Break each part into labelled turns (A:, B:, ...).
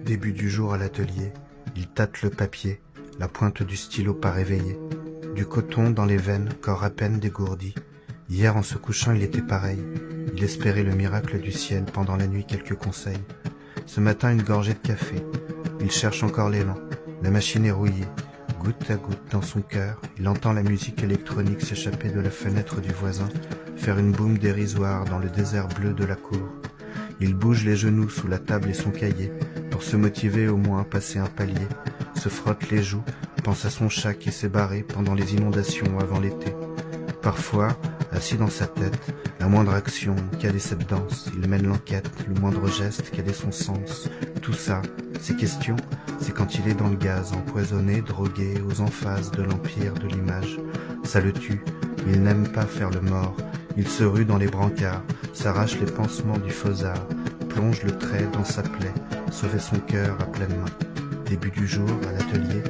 A: Début du jour à l'atelier, il tâte le papier, la pointe du stylo pas réveillée. Du coton dans les veines, corps à peine dégourdi. Hier en se couchant il était pareil, il espérait le miracle du ciel, pendant la nuit quelques conseils. Ce matin une gorgée de café, il cherche encore l'élan, la machine est rouillée. Goutte à goutte dans son cœur, il entend la musique électronique s'échapper de la fenêtre du voisin, faire une boum dérisoire dans le désert bleu de la cour. Il bouge les genoux sous la table et son cahier, pour se motiver au moins à passer un palier, se frotte les joues, pense à son chat qui s'est barré pendant les inondations avant l'été. Parfois, assis dans sa tête, la moindre action, quelle est cette danse? Il mène l'enquête, le moindre geste, quel est son sens? Tout ça, ces questions, c'est quand il est dans le gaz, empoisonné, drogué, aux emphases de l'empire de l'image. Ça le tue, il n'aime pas faire le mort, il se rue dans les brancards, s'arrache les pansements du faux-art, plonge le trait dans sa plaie, sauver son cœur à pleine main. Début du jour, à l'atelier,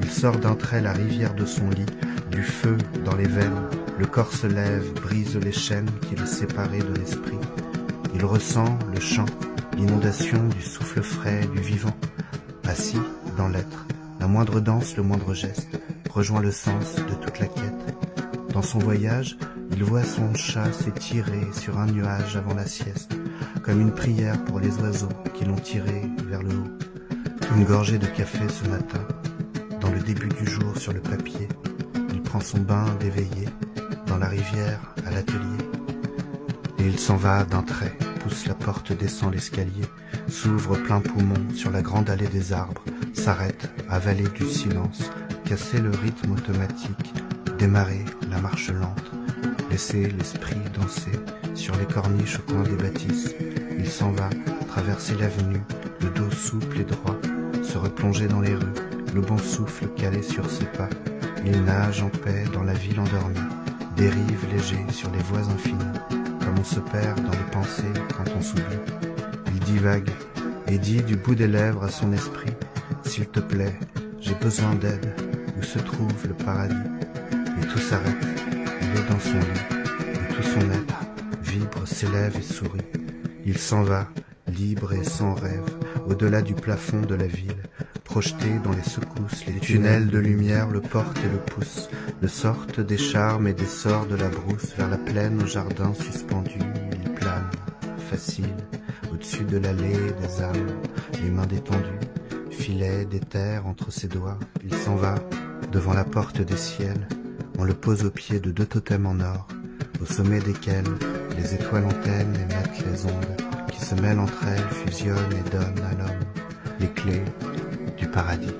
A: il sort d'un trait la rivière de son lit, du feu dans les veines, le corps se lève, brise les chaînes qui le séparaient de l'esprit. Il ressent le chant, l'inondation du souffle frais du vivant. Assis dans l'être, la moindre danse, le moindre geste, rejoint le sens de toute la quête. Dans son voyage, il voit son chat s'étirer sur un nuage avant la sieste, comme une prière pour les oiseaux qui l'ont tiré vers le haut. Une gorgée de café ce matin, dans le début du jour sur le papier, il prend son bain d'éveillé, dans la rivière, à l'atelier. Et il s'en va d'un trait, pousse la porte, descend l'escalier, s'ouvre plein poumon sur la grande allée des arbres, s'arrête, avalé du silence, casser le rythme automatique, démarrer la marche lente, laisser l'esprit danser sur les corniches au coin des bâtisses. Il s'en va, traverser l'avenue, le dos souple et droit, se replonger dans les rues, le bon souffle calé sur ses pas. Il nage en paix dans la ville endormie, dérive léger sur les voies infinies, comme on se perd dans les pensées quand on s'oublie. Il divague et dit du bout des lèvres à son esprit, s'il te plaît, j'ai besoin d'aide, où se trouve le paradis? Et tout s'arrête, il est dans son lit, et tout son être vibre, s'élève et sourit. Il s'en va, libre et sans rêve, au-delà du plafond de la ville, projeté dans les secousses, les tunnels de lumière le portent et le poussent, le sortent des charmes et des sorts de la brousse, vers la plaine au jardin suspendu, il plane, facile, au-dessus de l'allée des âmes, les mains détendues, filet d'éther entre ses doigts. Il s'en va, devant la porte des ciels, on le pose au pied de 2 totems en or, au sommet desquels les étoiles antennent émettent les ondes, qui se mêlent entre elles, fusionnent et donnent à l'homme les clés du paradis.